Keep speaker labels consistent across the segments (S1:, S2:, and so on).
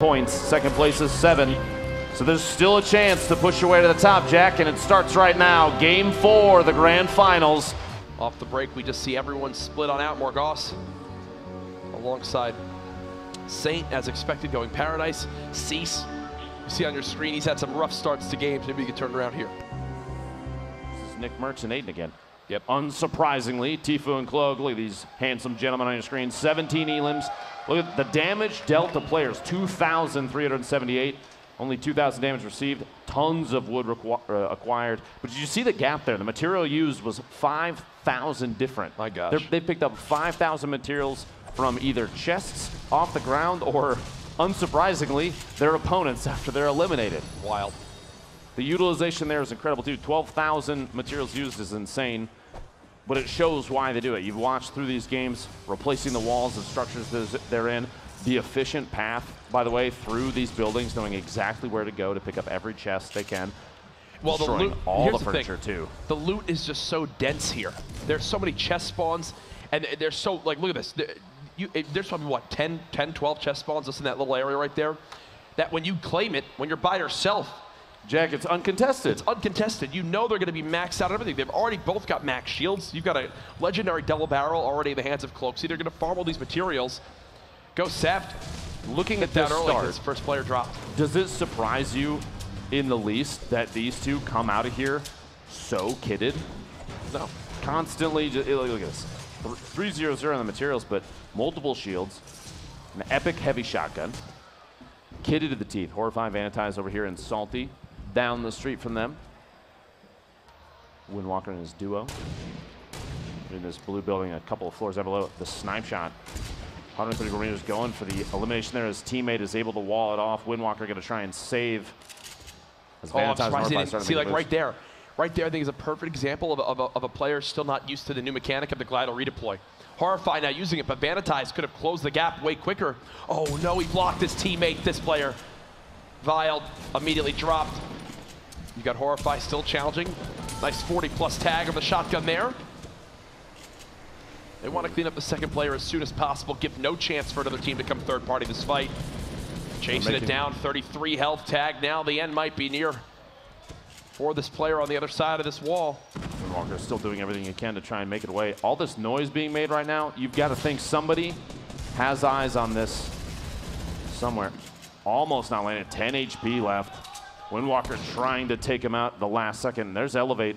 S1: points. Second place is 7. So there's still a chance to push your way to the top, Jack, and it starts right now. Game 4, the grand finals.
S2: Off the break, we just see everyone split on out. Morgoss alongside Saint, as expected, going Paradise. Cease, you see on your screen, he's had some rough starts to games. Maybe you can turn around here.
S1: This is Nick Merckx and Aiden again. Yep. Unsurprisingly, Tfue and Clog, look at these handsome gentlemen on your screen. 17 elims. Look at the damage dealt to players, 2,378. Only 2,000 damage received. Tons of wood acquired. But did you see the gap there? The material used was 5,000 different.
S2: My gosh.
S1: They picked up 5,000 materials from either chests off the ground or, unsurprisingly, their opponents after they're eliminated.
S2: Wild.
S1: The utilization there is incredible too. 12,000 materials used is insane, but it shows why they do it. You've watched through these games, replacing the walls and structures they're in. The efficient path, by the way, through these buildings, knowing exactly where to go to pick up every chest they can.
S2: Well, the loot,
S1: all the furniture too.
S2: The loot is just so dense here. There's so many chest spawns, and they're so, like, look at this. There's probably, what, 10, 12 chest spawns just in that little area right there, that when you claim it, when you're by yourself,
S1: Jack, it's uncontested.
S2: It's uncontested. You know they're going to be maxed out on everything. They've already both got max shields. You've got a legendary double barrel already in the hands of Cloaksy. They're going to farm all these materials. Go Seft.
S1: Looking at that early,
S2: this first player dropped.
S1: Does it surprise you in the least that these two come out of here so kitted?
S2: No.
S1: Constantly, look at this. 3-0-0 on the materials, but multiple shields, an epic heavy shotgun, kitted to the teeth. Horrifying Vanitize over here in Salty, down the street from them. Windwalker and his duo. In this blue building, a couple of floors down below. The snipe shot. 134 meters going for the elimination there. His teammate is able to wall it off. Windwalker going to try and save. As
S2: I'm surprised you didn't see, like, right there. Right there, I think, is a perfect example of a player still not used to the new mechanic of the Glider redeploy. Horrify now using it, but Vanitize could have closed the gap way quicker. Oh no, he blocked his teammate, this player. Viled immediately dropped. You got Horrify still challenging. Nice 40+ tag of the shotgun there. They want to clean up the second player as soon as possible, give no chance for another team to come third party this fight. Chasing it down, 33 health tag. Now the end might be near for this player on the other side of this wall.
S1: Windwalker is still doing everything he can to try and make it away. All this noise being made right now, you've got to think somebody has eyes on this somewhere. Almost not landed, 10 HP left. Windwalker trying to take him out the last second. There's Elevate,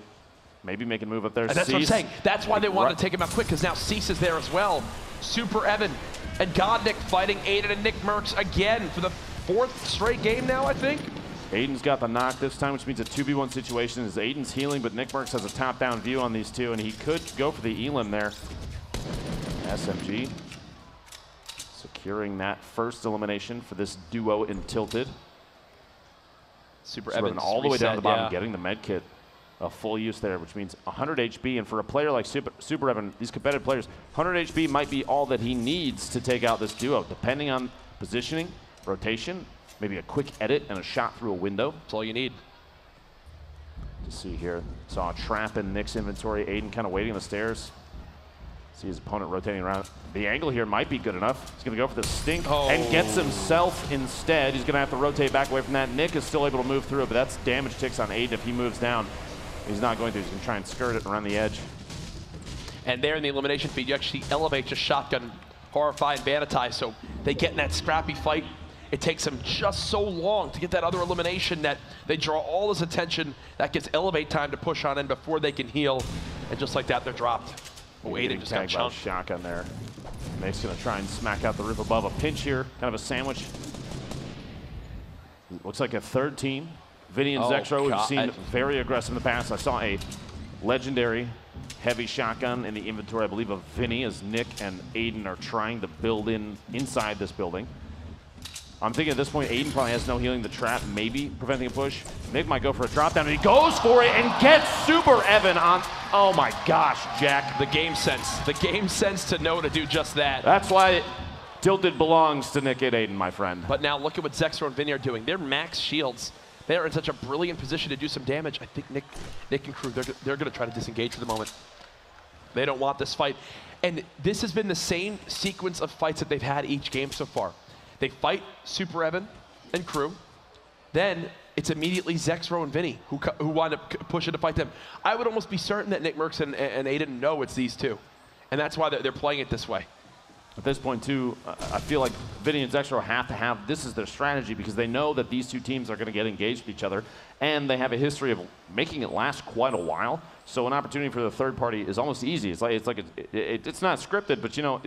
S1: maybe making a move up there.
S2: And that's what I'm saying. That's why they wanted to take him out quick, because now Cease is there as well. Super Evan and Godnick fighting Aiden and Nick Merckx again for the 4th straight game now, I think.
S1: Aiden's got the knock this time, which means a 2v1 situation as Aiden's healing, but Nick Merckx has a top-down view on these two, and he could go for the elim there. SMG securing that first elimination for this duo in Tilted.
S2: Super Evan
S1: all the way down to the bottom, getting the med kit. A full use there, which means 100 HP, and for a player like Super Evan, these competitive players, 100 HP might be all that he needs to take out this duo, depending on positioning, rotation, maybe a quick edit and a shot through a window.
S2: That's all you need.
S1: To see here, saw a trap in Nick's inventory. Aiden kind of waiting on the stairs. See his opponent rotating around. The angle here might be good enough. He's going to go for the stink and gets himself instead. He's going to have to rotate back away from that. Nick is still able to move through it, but that's damage ticks on Aiden if he moves down. He's not going to. He's going to try and skirt it around the edge.
S2: And there in the elimination feed, you actually elevate just shotgun, Horrify, and Vanitize. So they get in that scrappy fight. It takes them just so long to get that other elimination that they draw all his attention. That gets elevate time to push on in before they can heal. And just like that, they're dropped. Oh, Aiden just got chunked.
S1: Shotgun there. Nick's going to try and smack out the roof above. A pinch here, kind of a sandwich. Looks like a third team. Vinny and Zexro, we've seen very aggressive in the past. I saw a legendary heavy shotgun in the inventory, I believe, of Vinny, as Nick and Aiden are trying to build inside this building. I'm thinking at this point, Aiden probably has no healing. The trap maybe preventing a push. Nick might go for a drop down, and he goes for it and gets Super Evan on. Oh my gosh, Jack.
S2: The game sense. The game sense to know to do just that.
S1: That's why Tilted belongs to Nick and Aiden, my friend.
S2: But now look at what Zexro and Vinny are doing. They're max shields. They are in such a brilliant position to do some damage. I think Nick and crew, they're going to try to disengage for the moment. They don't want this fight. And this has been the same sequence of fights that they've had each game so far. They fight Super Evan and crew. Then it's immediately Zexro and Vinny who wind up pushing to fight them. I would almost be certain that Nick Merckx and Aiden know it's these two. And that's why they're playing it this way.
S1: At this point, too, I feel like Vinny and Zexro have to have, this is their strategy because they know that these two teams are going to get engaged with each other, and they have a history of making it last quite a while. So an opportunity for the third party is almost easy. It's not scripted, but you know,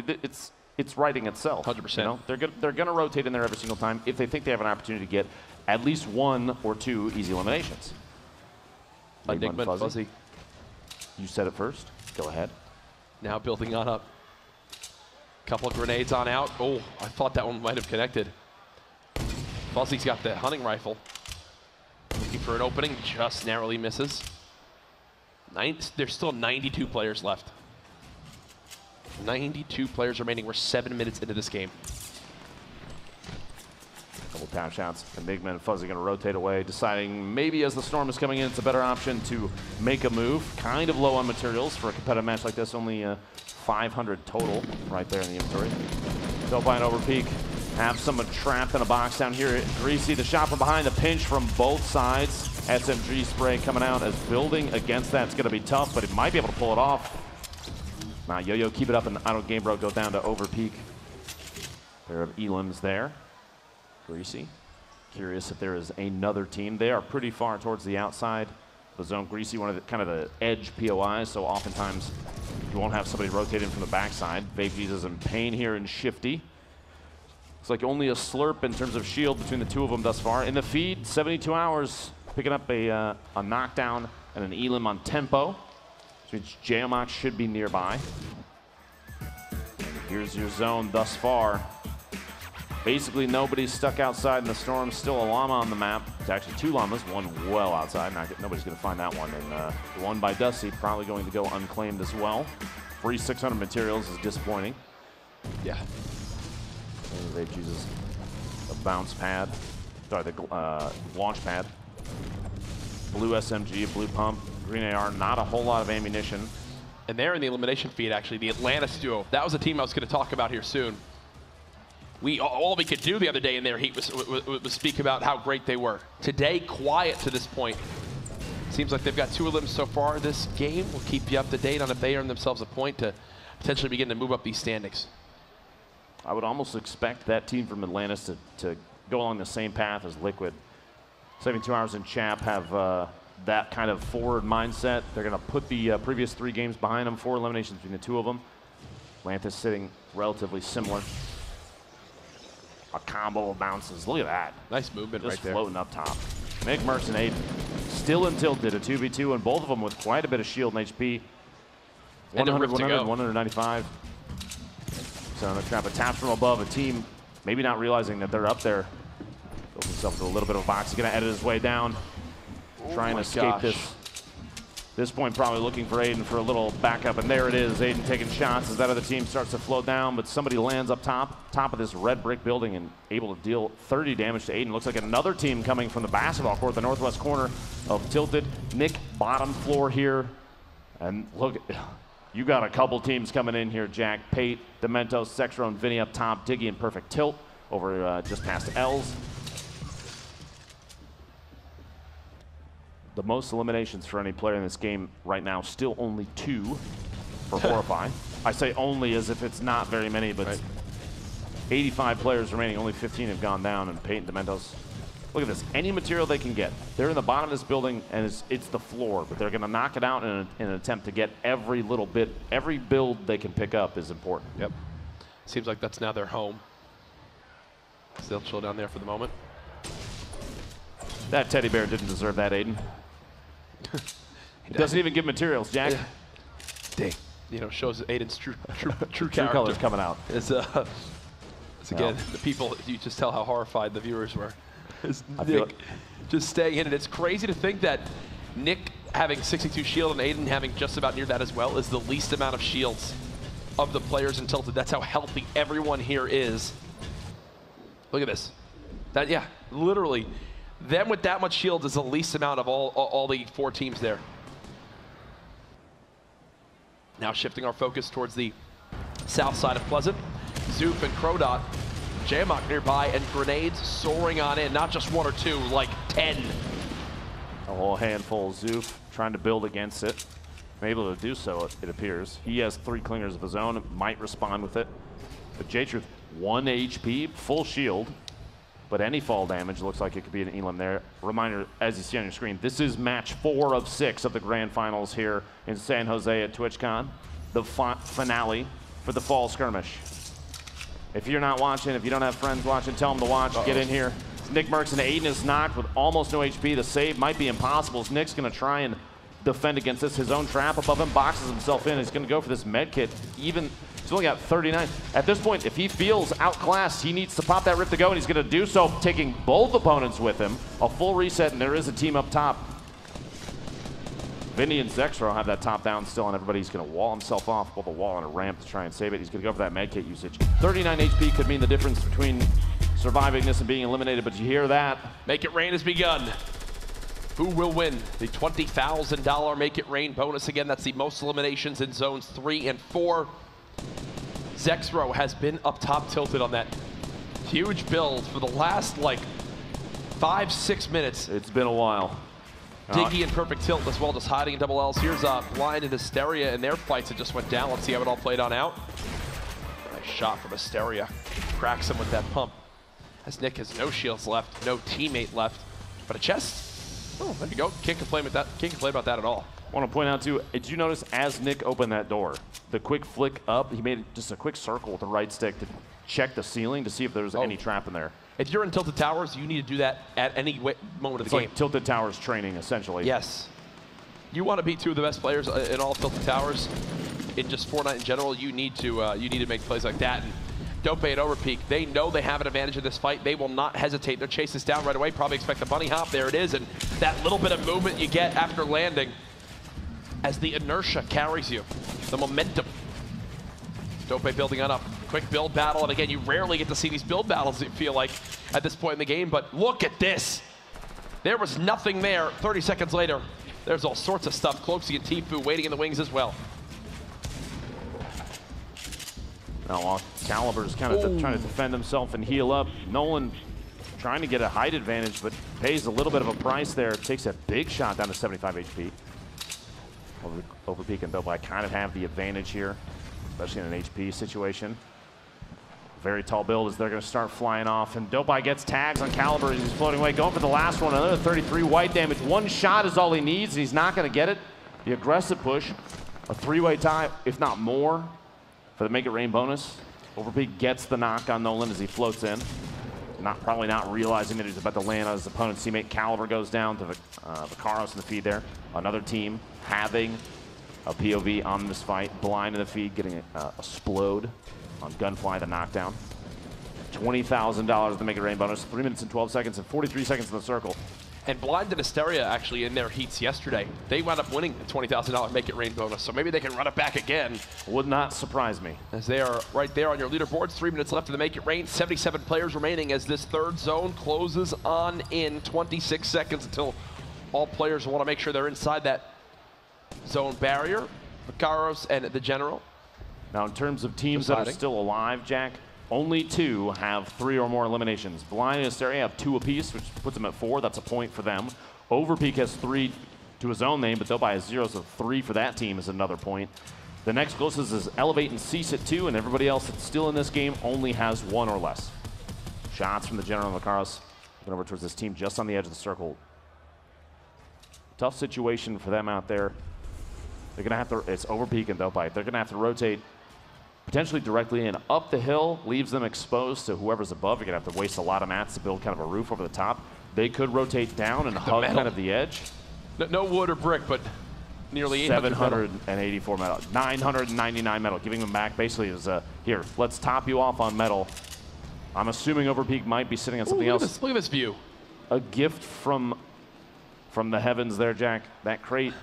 S1: it's writing itself.
S2: 100%.
S1: You know? They're going to rotate in there every single time if they think they have an opportunity to get at least 1 or 2 easy eliminations.
S2: Enigma and Fuzzy.
S1: You said it first. Go ahead.
S2: Now building on up. Couple of grenades on out. Oh, I thought that one might have connected. Fuzzy's got the hunting rifle. Looking for an opening, just narrowly misses. There's still 92 players left. 92 players remaining. We're 7 minutes into this game.
S1: Couple tap shots. Enigma and Fuzzy going to rotate away, deciding maybe as the storm is coming in, it's a better option to make a move. Kind of low on materials for a competitive match like this. Only 500 total right there in the inventory. They'll find over peak. Have someone trapped in a box down here. Greasy, the shot from behind, the pinch from both sides. SMG spray coming out as building against that. It's going to be tough, but he might be able to pull it off. Now Yo-Yo keep it up, and I don't Game Bro go down to over peak. Pair of elims there. Greasy. Curious if there is another team. They are pretty far towards the outside. The zone. Greasy, one of the kind of the edge POIs, so oftentimes you won't have somebody rotating from the backside. Vape Jesus in pain here and Shifty. It's like only a slurp in terms of shield between the two of them thus far. In the feed, 72 hours, picking up a knockdown and an elim on tempo, which means Jailmox should be nearby. Here's your zone thus far. Basically, nobody's stuck outside in the storm. Still a llama on the map. It's actually 2 llamas, one well outside. Nobody's going to find that one. And the one by Dusty probably going to go unclaimed as well. Free 600 materials is disappointing.
S2: Yeah.
S1: And Vape uses a bounce pad. Sorry, the launch pad. Blue SMG, blue pump, green AR. Not a whole lot of ammunition.
S2: And they're in the elimination feed, actually. The Atlantis duo. That was a team I was going to talk about here soon. All we could do the other day in their heat was speak about how great they were. Today, quiet to this point. Seems like they've got 2 elims so far this game. We'll keep you up to date on if they earn themselves a point to potentially begin to move up these standings.
S1: I would almost expect that team from Atlantis to go along the same path as Liquid. 72 Hours and Chap have that kind of forward mindset. They're going to put the previous 3 games behind them, 4 eliminations between the 2 of them. Atlantis sitting relatively similar. A combo of bounces. Look at that.
S2: Nice movement right there.
S1: Just floating up top. Nick Merckx and Aiden still in tilted, a 2v2, and both of them with quite a bit of shield and HP. 100, 100, 195. So the trap, a tap from above, a team maybe not realizing that they're up there. Builds himself into a little bit of a box. He's going to edit his way down. Trying to escape this. This point, probably looking for Aiden for a little backup, and there it is. Aiden taking shots as that other team starts to float down, but somebody lands up top of this red brick building and able to deal 30 damage to Aiden. Looks like another team coming from the basketball court, the northwest corner of Tilted. Nick, bottom floor here. And look, you got a couple teams coming in here, Jack. Pate, Dementos, Zexro, and Vinny up top. Diggy in perfect tilt over just past L's. The most eliminations for any player in this game right now, still only 2 for Horrify. I say only as if it's not very many, but right. 85 players remaining, only 15 have gone down, and Pate and Dementos. Look at this, any material they can get. They're in the bottom of this building, and it's the floor, but they're gonna knock it out in an attempt to get every little bit, every build they can pick up is important.
S2: Yep. Seems like that's now their home. Still chill down there for the moment.
S1: That teddy bear didn't deserve that, Aiden. He doesn't even give materials, Jack.
S2: Yeah. Dang. You know, shows Aiden's true
S1: true colors coming out.
S2: It's again, the people, you just tell how horrified the viewers were. Nick just staying in it. It's crazy to think that Nick having 62 shield and Aiden having just about near that as well is the least amount of shields of the players in Tilted. That's how healthy everyone here is. Look at this. That, yeah, literally. Them with that much shield is the least amount of all the 4 teams there. Now shifting our focus towards the south side of Pleasant. Zoop and Crodot Jamok nearby, and grenades soaring on in. Not just 1 or 2, like 10.
S1: A whole handful. Zoof trying to build against it. Able to do so, it appears. He has 3 clingers of his own, might respond with it. But J-Truth, 1 HP, full shield. But any fall damage looks like it could be an Elam there. Reminder, as you see on your screen, this is match 4 of 6 of the grand finals here in San Jose at TwitchCon. The finale for the fall skirmish. If you're not watching, if you don't have friends watching, tell them to watch. Get in here. Nick Merckx and Aiden is knocked with almost no HP. The save might be impossible. Nick's going to try and defend against this. His own trap above him boxes himself in. He's going to go for this med kit. Even he's only got 39. At this point, if he feels outclassed, he needs to pop that rip to go, and he's going to do so, taking both opponents with him. A full reset, and there is a team up top. Vinny and Zexro have that top down still, and everybody's going to wall himself off, both a wall and a ramp to try and save it. He's going to go for that med kit usage. 39 HP could mean the difference between surviving this and being eliminated, but you hear that.
S2: Make It Rain has begun. Who will win the $20,000 Make It Rain bonus? Again, that's the most eliminations in zones 3 and 4. Zexro has been up top tilted on that huge build for the last, like, 5-6 minutes.
S1: It's been a while.
S2: Diggy in perfect tilt as well, just hiding in double L's. Here's Blind and Hysteria in their fights that just went down. Let's see how it all played on out. Nice shot from Hysteria. Cracks him with that pump. As Nick has no shields left, no teammate left, but a chest. Oh, there you go. Can't complain with that. Can't complain about that at all.
S1: I want to point out too, did you notice as Nick opened that door, the quick flick up, he made just a quick circle with the right stick to check the ceiling to see if there was any trap in there.
S2: If you're in Tilted Towers, you need to do that at any moment of the game.
S1: Like Tilted Towers training, essentially.
S2: Yes. You want to be 2 of the best players in all Tilted Towers. In just Fortnite in general, you need to make plays like that. And Dope at Overpeak, they know they have an advantage in this fight. They will not hesitate. They'll chase this down right away. Probably expect the bunny hop. There it is. And that little bit of movement you get after landing as the inertia carries you, the momentum. Dope building on up. Quick build battle, and again, you rarely get to see these build battles, you feel like, at this point in the game, but look at this. There was nothing there. 30 seconds later, there's all sorts of stuff. Cloaksy and Tfue waiting in the wings as well.
S1: Now, Caliber's kind of trying to defend himself and heal up. Nolan trying to get a height advantage, but pays a little bit of a price there. Takes a big shot down to 75 HP. Overpeak and Dope kind of have the advantage here, especially in an HP situation. Very tall build as they're going to start flying off, and Dope gets tags on Caliber as he's floating away, going for the last one. Another 33 white damage. 1 shot is all he needs, and he's not going to get it. The aggressive push, a 3-way tie, if not more, for the Make It Rain bonus. Overpeak gets the knock on Nolan as he floats in. Probably not realizing that he's about to land on his opponent's teammate. Caliber goes down to Vicaros in the feed there. Another team having a POV on this fight. Blind in the feed, getting a explode on Gunfly, the knockdown. $20,000 to Make It Rain bonus. 3 minutes and 12 seconds and 43 seconds in the circle.
S2: And Blind and Hysteria actually in their heats yesterday, they wound up winning the $20,000 Make It Rain bonus. So maybe they can run it back again.
S1: Would not surprise me.
S2: As they are right there on your leaderboards. 3 minutes left of the Make It Rain. 77 players remaining as this third zone closes on in. 26 seconds until all players want to make sure they're inside that zone barrier. Vicaros and the General.
S1: Now, in terms of teams that are still alive, Jack, only 2 have 3 or more eliminations. Blind and Hysteria have 2 apiece, which puts them at 4. That's a point for them. Overpeak has 3 to his own name, but Dope has 0, so 3 for that team is another point. The next closest is Elevate and Cease at 2, and everybody else that's still in this game only has 1 or less. Shots from the General and Vicaros. Going over towards this team just on the edge of the circle. Tough situation for them out there. They're going to have to, it's Overpeak and Dope. They're going to have to rotate potentially directly in up the hill, leaves them exposed to whoever's above. You're going to have to waste a lot of mats to build kind of a roof over the top. They could rotate down and hug kind of the edge.
S2: No wood or brick, but nearly
S1: 784 metal. 999 metal, giving them back basically is, here, let's top you off on metal. I'm assuming Overpeak might be sitting on something else.
S2: Look at this view.
S1: A gift from the heavens there, Jack. That crate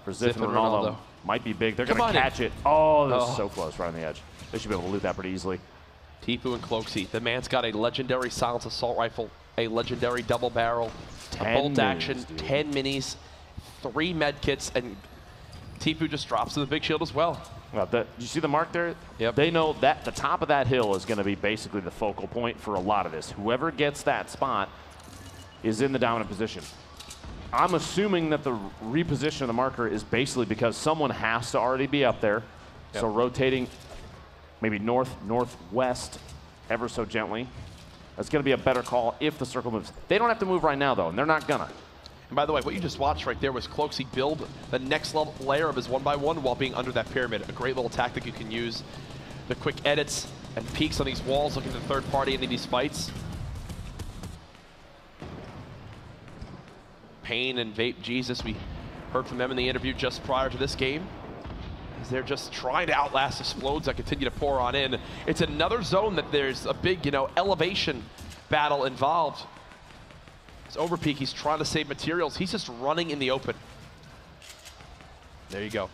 S1: for Ziff and Ronaldo might be big. They're going to catch it. Oh, this is so close, right on the edge. They should be able to loot that pretty easily.
S2: Tfue and Cloaksy. The man's got a legendary silenced assault rifle, a legendary double barrel, a bolt action, 10 minis, 3 med kits, and Tfue just drops to the big shield as well.
S1: Well, you see the mark there?
S2: Yep.
S1: They know that the top of that hill is going to be basically the focal point for a lot of this. Whoever gets that spot is in the dominant position. I'm assuming that the reposition of the marker is basically because someone has to already be up there. Yep. So rotating maybe north, northwest ever so gently. That's going to be a better call if the circle moves. They don't have to move right now, though, and they're not gonna.
S2: And by the way, what you just watched right there was Cloakzy build the next level layer of his 1x1 while being under that pyramid. A great little tactic you can use. The quick edits and peeks on these walls, looking for the third party into these fights. Pain and Vape Jesus, we heard from them in the interview just prior to this game. As they're just trying to outlast explodes that continue to pour on in. It's another zone that there's a big, elevation battle involved. It's Overpeak, he's trying to save materials. He's just running in the open. There you go.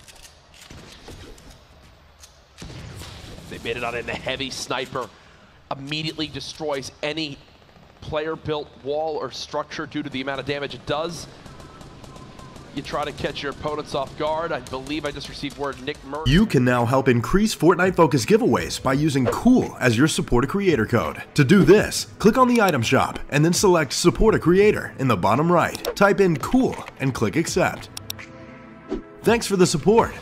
S2: They made it on in. The heavy sniper immediately destroys any player-built wall or structure due to the amount of damage it does. You try to catch your opponents off guard. I believe I just received word Nick Murray.
S3: You can now help increase Fortnite Focus giveaways by using COOL as your Support a Creator code. To do this, click on the item shop and then select Support a Creator in the bottom right. Type in COOL and click Accept. Thanks for the support.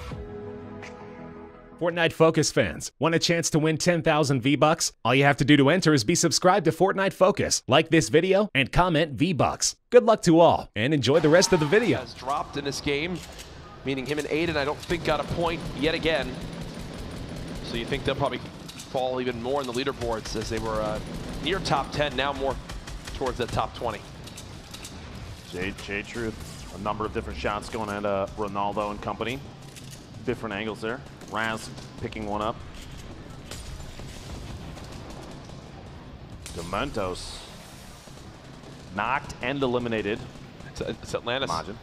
S4: Fortnite Focus fans, want a chance to win 10,000 V-Bucks? All you have to do to enter is be subscribed to Fortnite Focus, like this video, and comment V-Bucks. Good luck to all, and enjoy the rest of the video.
S2: Has dropped in this game, meaning him and Aiden, I don't think, got a point yet again. So you think they'll probably fall even more in the leaderboards as they were near top 10, now more towards the top 20.
S1: Jade Truth, a number of different shots going at Ronaldo and company. Different angles there. Raz picking one up. Dementos knocked and eliminated.
S2: It's Atlantis.
S1: Majin.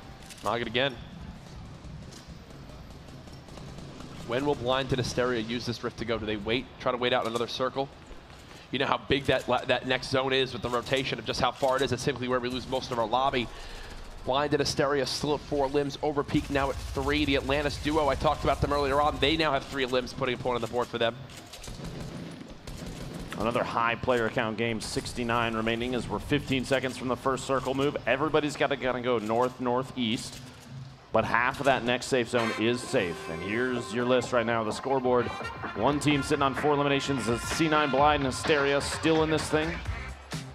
S2: Knock it again. When will Blind and Hysteria use this rift to go? Do they wait, try to wait out another circle? You know how big that next zone is with the rotation of just how far it is. It's simply where we lose most of our lobby. Blind and Hysteria still at 4 limbs. Overpeak now at 3. The Atlantis duo, I talked about them earlier on. They now have 3 limbs, putting a point on the board for them.
S1: Another high player count game, 69 remaining as we're 15 seconds from the first circle move. Everybody's got to go north, northeast, but half of that next safe zone is safe. And here's your list right now, the scoreboard. One team sitting on 4 eliminations. C9 Blind and Hysteria still in this thing.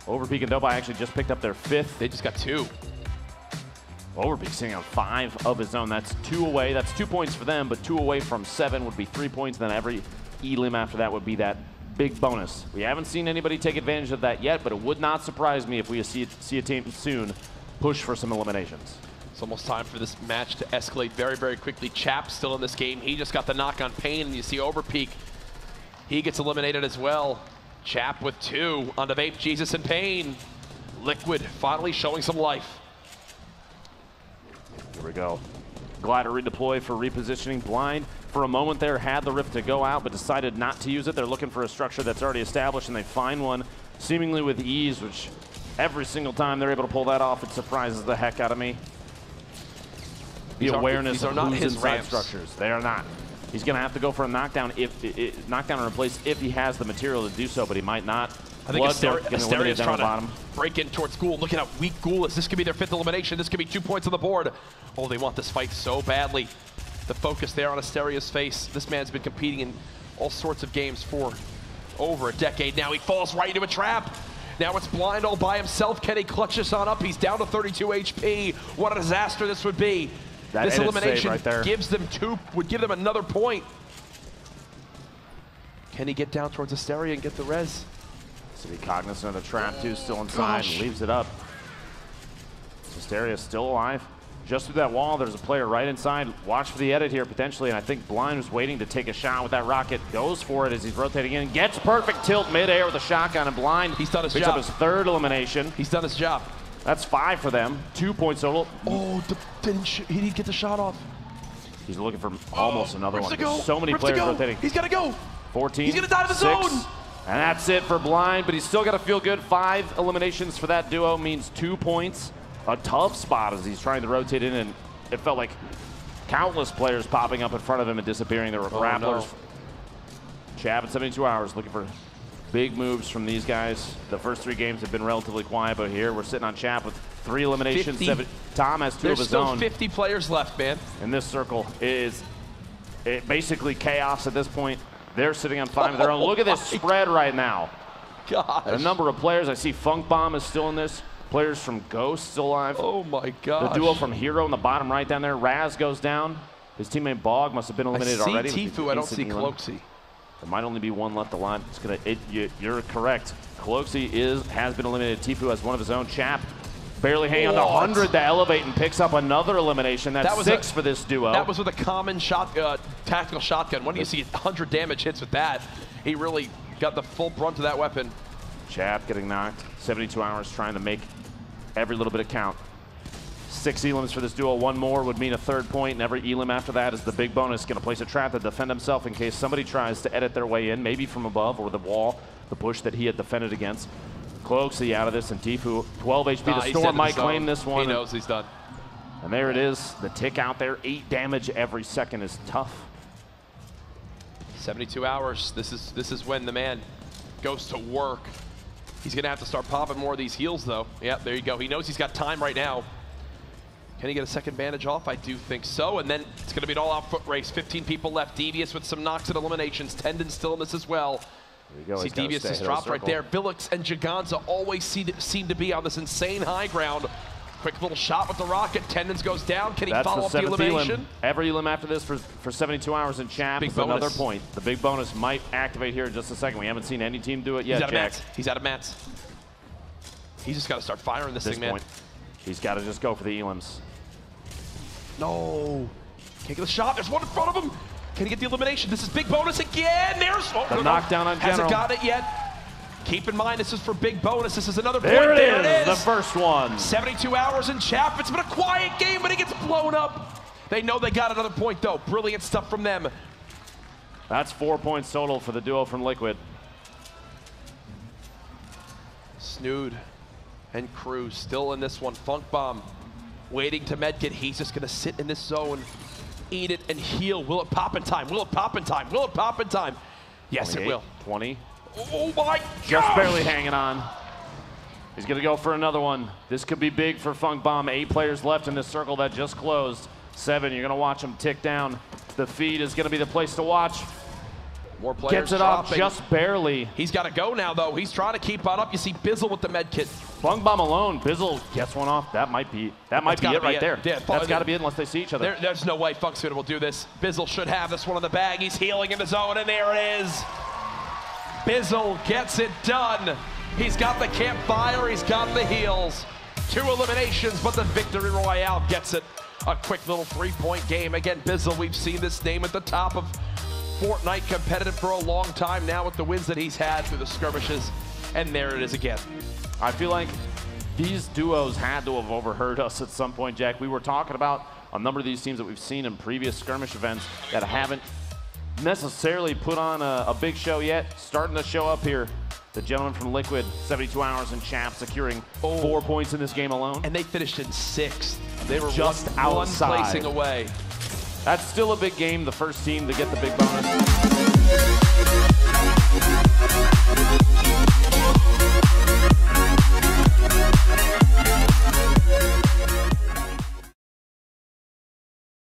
S1: Overpeak and Dobai actually just picked up their 5th.
S2: They just got 2.
S1: Overpeak sitting on 5 of his own. That's 2 away. That's 2 points for them, but 2 away from 7 would be 3 points. Then every elim after that would be that big bonus. We haven't seen anybody take advantage of that yet, but it would not surprise me if we see a team soon push for some eliminations.
S2: It's almost time for this match to escalate very, very quickly. Chap still in this game. He just got the knock on Pain, and you see Overpeak. He gets eliminated as well. Chap with 2 on the Vape Jesus and Pain. Liquid finally showing some life.
S1: Here we go. Glider redeploy for repositioning. Blind for a moment there had the rift to go out, but decided not to use it. They're looking for a structure that's already established, and they find one seemingly with ease, which every single time they're able to pull that off, it surprises the heck out of me. The awareness of who's inside structures. They are not. He's going to have to go for a knockdown knockdown and replace if he has the material to do so, but he might not.
S2: I think Hysteria is trying to break in towards Ghoul. Looking at how weak Ghoul is. This could be their 5th elimination. This could be 2 points on the board. Oh, they want this fight so badly. The focus there on Hysteria's face. This man's been competing in all sorts of games for over a decade now. He falls right into a trap. Now it's Blind all by himself. Can he clutch this on up? He's down to 32 HP. What a disaster this would be. This elimination right there gives them would give them another point. Can he get down towards Hysteria and get the res?
S1: To be cognizant of the trap too, still inside, and leaves it up. Hysteria still alive. Just through that wall, there's a player right inside. Watch for the edit here potentially, and I think Blind was waiting to take a shot with that rocket. Goes for it as he's rotating in, gets perfect tilt midair with a shotgun, and Blind
S2: he's done his
S1: picks up his 3rd elimination.
S2: He's done his job.
S1: That's 5 for them. 2 points total.
S2: Oh, he didn't get the shot off.
S1: He's looking for almost another one. There's so many players rotating.
S2: He's got to go.
S1: 14.
S2: He's going to die to the
S1: 6.
S2: zone.
S1: And that's it for Blind, but he's still got to feel good. 5 eliminations for that duo means 2 points. A tough spot as he's trying to rotate in, and it felt like countless players popping up in front of him and disappearing. There were grapplers.
S2: No.
S1: Chap in 72 hours looking for big moves from these guys. The first 3 games have been relatively quiet, but here we're sitting on Chap with 3 eliminations. Tom has 2 of his own.
S2: There's still 50 players left, man.
S1: And this circle is basically chaos at this point. They're sitting on 5 of their own. Look at this spread right now.
S2: Gosh.
S1: A number of players. I see Funk Bomb is still in this. Players from Ghost still alive.
S2: Oh my gosh.
S1: The duo from Hero in the bottom right down there. Raz goes down. His teammate Bog must have been eliminated already.
S2: I see Tfue, I don't see Cloaksy.
S1: There might only be 1 left alive. You're correct. Cloaksy has been eliminated. Tfue has 1 of his own. Chap barely hanging on to 100 to elevate and picks up another elimination. That's 6 for this duo.
S2: That was with a common tactical shotgun. When do you see 100 damage hits with that? He really got the full brunt of that weapon.
S1: Chap getting knocked. 72 hours trying to make every little bit of count. 6 elims for this duo. 1 more would mean a 3rd point, and every elim after that is the big bonus. Going to place a trap to defend himself in case somebody tries to edit their way in, maybe from above or the wall, the bush that he had defended against. Cloaksy out of this, and Tfue, 12 HP. The Storm might claim this one.
S2: He knows he's done.
S1: And there it is. The tick out there. 8 damage every second is tough.
S2: 72 hours. This is when the man goes to work. He's going to have to start popping more of these heals, though. Yeah, there you go. He knows he's got time right now. Can he get a second bandage off? I do think so. And then it's going to be an all-out foot race. 15 people left. Devious with some knocks and eliminations. Tendon still in this as well.
S1: There you go.
S2: See Devious just dropped right there. Villix and Giganza always seem to be on this insane high ground. Quick little shot with the rocket. Tendons goes down. Can he follow up the elimination?
S1: Elim. Every elim after this for 72 hours in Chap is another point. The big bonus might activate here in just a second. We haven't seen any team do it yet, Jack.
S2: He's out of mats. He's just got to start firing this thing, man.
S1: He's got to just go for the elims.
S2: No. Can't get the shot. There's 1 in front of him. Can he get the elimination? This is big bonus again. There's
S1: the knockdown on General.
S2: Hasn't got it yet. Keep in mind, this is for big bonus. This is another point.
S1: There it is. The first one.
S2: 72 hours in Chap. It's been a quiet game, but he gets blown up. They know they got another point, though. Brilliant stuff from them.
S1: That's 4 points total for the duo from Liquid.
S2: Snood and Crew still in this one. Funk Bomb waiting to medkit. He's just going to sit in this zone, eat it, and heal. Will it pop in time? Will it pop in time? Will it pop in time? Yes, it will.
S1: 20.
S2: Oh my God!
S1: Just barely hanging on. He's going to go for another one. This could be big for Funk Bomb. 8 players left in this circle that just closed. 7, you're going to watch them tick down. The feed is going to be the place to watch.
S2: More players
S1: Gets it off just barely.
S2: He's got to go now, though. He's trying to keep on up. You see Bizzle with the med kit.
S1: Funk Bomb alone. Bizzle gets one off. That might be it right there. Yeah, that's got to be it unless they see each other.
S2: There's no way Funk Snood will do this. Bizzle should have this one in the bag. He's healing in the zone, and there it is. Bizzle gets it done. He's got the campfire. He's got the heals. 2 eliminations, but the victory royale gets it. A quick little 3-point game. Again, Bizzle, we've seen this name at the top of Fortnite competitive for a long time now with the wins that he's had through the skirmishes. And there it is again.
S1: I feel like these duos had to have overheard us at some point, Jack. We were talking about a number of these teams that we've seen in previous skirmish events that haven't necessarily put on a big show yet. Starting to show up here. The gentleman from Liquid, 72 hours in Chap, securing 4 points in this game alone.
S2: And they finished in 6th. They were
S1: just
S2: one placing away.
S1: That's still a big game. The first team to get the big bonus.